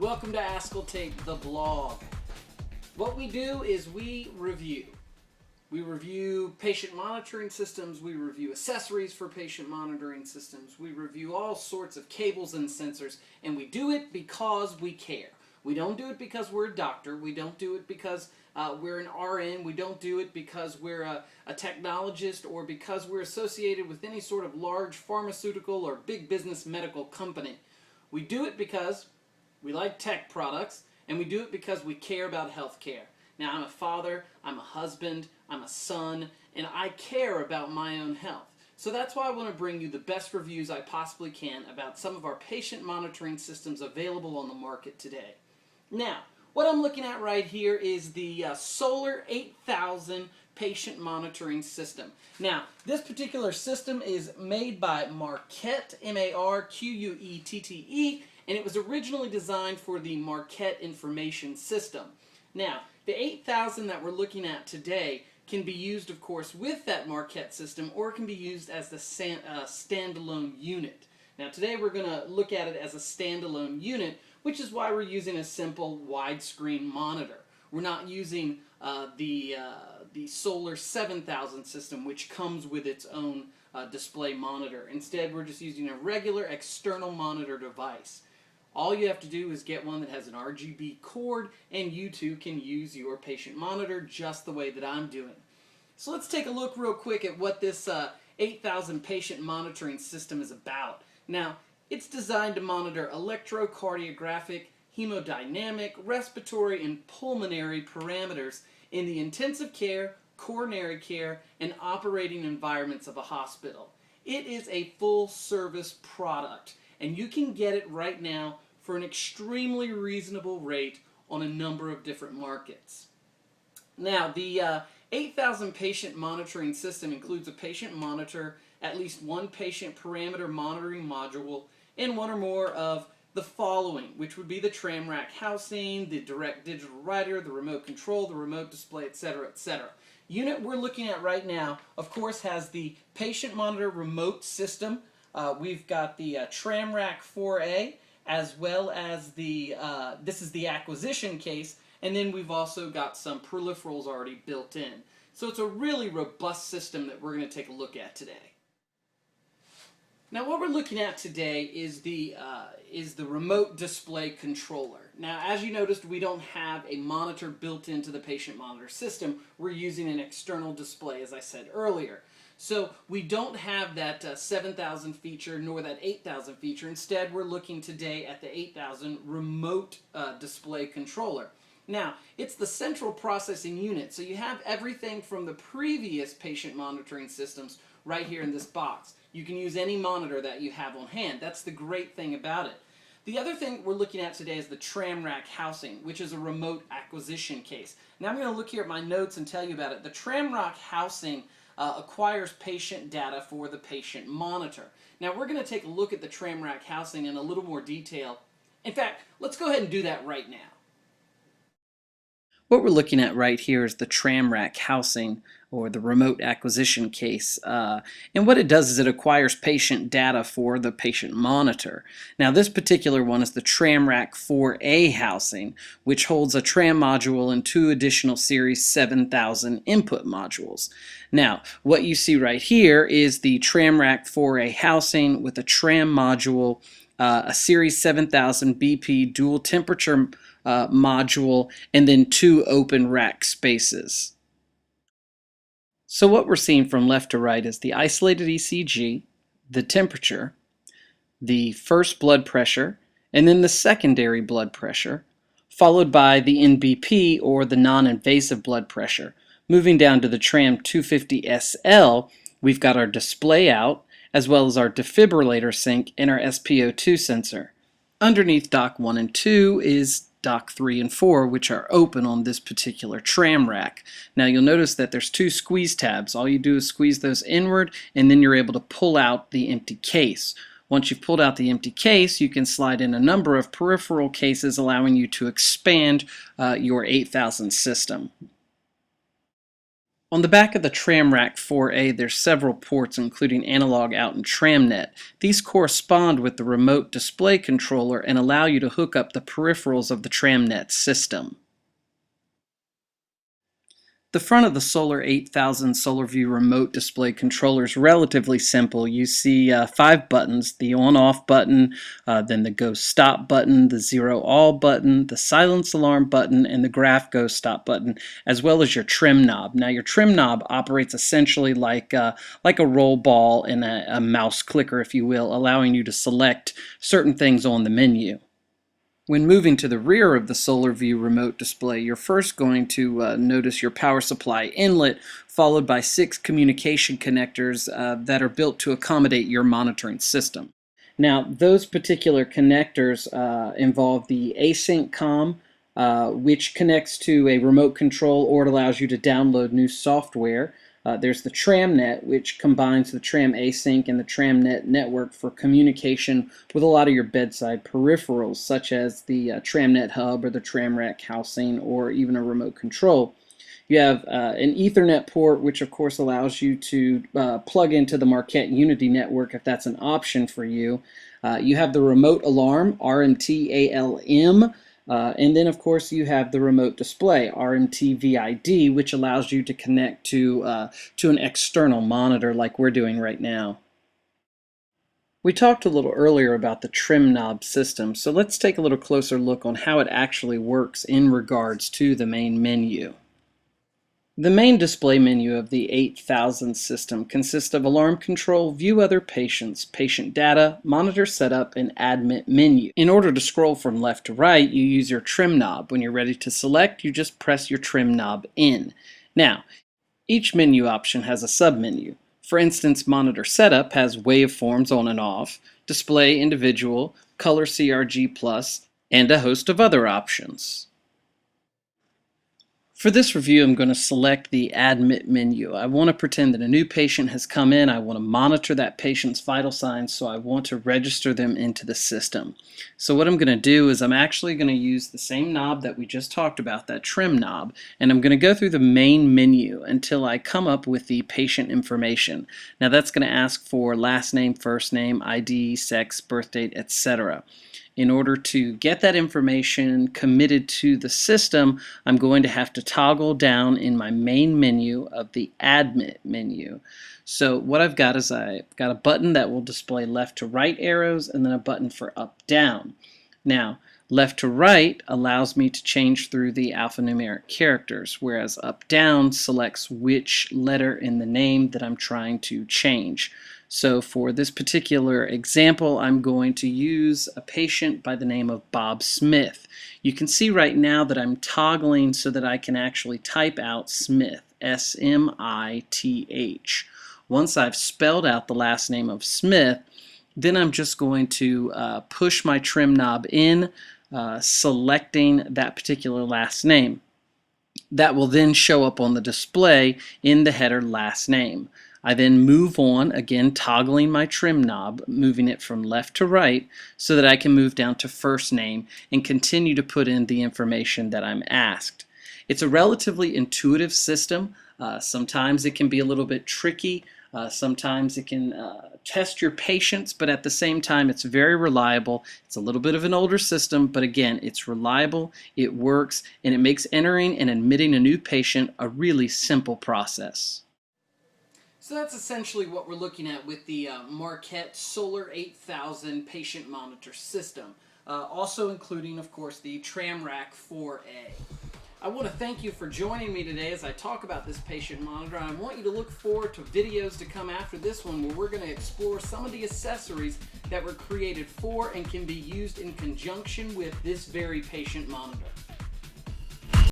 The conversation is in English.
Welcome to Askeltate, the blog. What we do is we review. We review patient monitoring systems, we review accessories for patient monitoring systems, we review all sorts of cables and sensors, and we do it because we care. We don't do it because we're a doctor, we don't do it because we're an RN, we don't do it because we're a technologist or because we're associated with any sort of large pharmaceutical or big business medical company. We do it because we like tech products, and we do it because we care about healthcare. Now, I'm a father, I'm a husband, I'm a son, and I care about my own health. So that's why I want to bring you the best reviews I possibly can about some of our patient monitoring systems available on the market today. Now, what I'm looking at right here is the Solar 8000 patient monitoring system. Now, this particular system is made by Marquette, M-A-R-Q-U-E-T-T-E, and it was originally designed for the Marquette Information System. Now, the 8000 that we're looking at today can be used, of course, with that Marquette system, or it can be used as the standalone unit. Now, today we're going to look at it as a standalone unit, which is why we're using a simple widescreen monitor. We're not using the Solar 7000 system, which comes with its own display monitor. Instead, we're just using a regular external monitor device. All you have to do is get one that has an RGB cord, and you too can use your patient monitor just the way that I'm doing. So let's take a look real quick at what this 8000 patient monitoring system is about. Now, it's designed to monitor electrocardiographic, hemodynamic, respiratory, and pulmonary parameters in the intensive care, coronary care, and operating environments of a hospital. It is a full-service product, and you can get it right now for an extremely reasonable rate on a number of different markets. Now, the 8000 patient monitoring system includes a patient monitor, at least one patient parameter monitoring module, and one or more of the following, which would be the tram rack housing, the direct digital writer, the remote control, the remote display, etc., etc. Unit we're looking at right now, of course, has the patient monitor remote system. We've got the tram rack 4A, as well as the, this is the acquisition case, and then we've also got some peripherals already built in. So it's a really robust system that we're going to take a look at today. Now, what we're looking at today is the remote display controller. Now, as you noticed, we don't have a monitor built into the patient monitor system. We're using an external display, as I said earlier. So we don't have that 7000 feature nor that 8000 feature. Instead, we're looking today at the 8000 remote display controller. Now, it's the central processing unit, so you have everything from the previous patient monitoring systems right here in this box. You can use any monitor that you have on hand. That's the great thing about it. The other thing we're looking at today is the tram rack housing, which is a remote acquisition case. Now I'm going to look here at my notes and tell you about it. The tram rack housing acquires patient data for the patient monitor. Now we're going to take a look at the tram rack housing in a little more detail. In fact, let's go ahead and do that right now. What we're looking at right here is the tram rack housing, or the remote acquisition case. And what it does is it acquires patient data for the patient monitor. Now, this particular one is the tram rack 4A housing, which holds a tram module and two additional Series 7000 input modules. Now, what you see right here is the tram rack 4A housing with a tram module, a Series 7000 BP dual temperature module, and then two open rack spaces. So what we're seeing from left to right is the isolated ECG, the temperature, the first blood pressure, and then the secondary blood pressure, followed by the NBP, or the non-invasive blood pressure. Moving down to the Tram 250SL, we've got our display out, as well as our defibrillator sync and our SpO2 sensor. Underneath dock 1 and 2 is dock 3 and 4, which are open on this particular tram rack. Now you'll notice that there's two squeeze tabs. All you do is squeeze those inward, and then you're able to pull out the empty case. Once you've pulled out the empty case, you can slide in a number of peripheral cases, allowing you to expand your 8000 system. On the back of the TramRack 4A, there's several ports including analog out and TramNet. These correspond with the remote display controller and allow you to hook up the peripherals of the TramNet system. The front of the Solar 8000 SolarView remote display controller is relatively simple. You see 5 buttons: the on-off button, then the go stop button, the zero all button, the silence alarm button, and the graph go stop button, as well as your trim knob. Now your trim knob operates essentially like a roll ball and a mouse clicker, if you will, allowing you to select certain things on the menu. When moving to the rear of the SolarView remote display, you're first going to notice your power supply inlet, followed by 6 communication connectors that are built to accommodate your monitoring system. Now, those particular connectors involve the async COM, which connects to a remote control or it allows you to download new software. There's the TramNet, which combines the Tram Async and the TramNet network for communication with a lot of your bedside peripherals, such as the TramNet hub or the TramRack housing or even a remote control. You have an Ethernet port, which of course allows you to plug into the Marquette Unity network if that's an option for you. You have the remote alarm, RMT-ALM, and then, of course, you have the remote display, RMT-VID, which allows you to connect to an external monitor like we're doing right now. We talked a little earlier about the trim knob system, so let's take a little closer look on how it actually works in regards to the main menu. The main display menu of the 8000 system consists of alarm control, view other patients, patient data, monitor setup, and admit menu. In order to scroll from left to right, you use your trim knob. When you're ready to select, you just press your trim knob in. Now, each menu option has a submenu. For instance, monitor setup has waveforms on and off, display individual, color CRG+, and a host of other options. For this review, I'm going to select the Admit menu. I want to pretend that a new patient has come in. I want to monitor that patient's vital signs, so I want to register them into the system. So what I'm going to do is I'm actually going to use the same knob that we just talked about, that trim knob, and I'm going to go through the main menu until I come up with the patient information. Now that's going to ask for last name, first name, ID, sex, birth date, etc. In order to get that information committed to the system, I'm going to have to toggle down in my main menu of the Admit menu. So what I've got is I've got a button that will display left to right arrows and then a button for up down. Now, left to right allows me to change through the alphanumeric characters, whereas up down selects which letter in the name that I'm trying to change. So for this particular example, I'm going to use a patient by the name of Bob Smith. You can see right now that I'm toggling so that I can actually type out Smith, S-M-I-T-H. Once I've spelled out the last name of Smith, then I'm just going to push my trim knob in, selecting that particular last name. That will then show up on the display in the header last name. I then move on, again toggling my trim knob, moving it from left to right so that I can move down to first name and continue to put in the information that I'm asked. It's a relatively intuitive system. Sometimes it can be a little bit tricky. Sometimes it can test your patience, but at the same time it's very reliable. It's a little bit of an older system, but again, it's reliable, it works, and it makes entering and admitting a new patient a really simple process. So that's essentially what we're looking at with the Marquette Solar 8000 patient monitor system, also including, of course, the TramRack 4A. I want to thank you for joining me today as I talk about this patient monitor. I want you to look forward to videos to come after this one where we're going to explore some of the accessories that were created for and can be used in conjunction with this very patient monitor.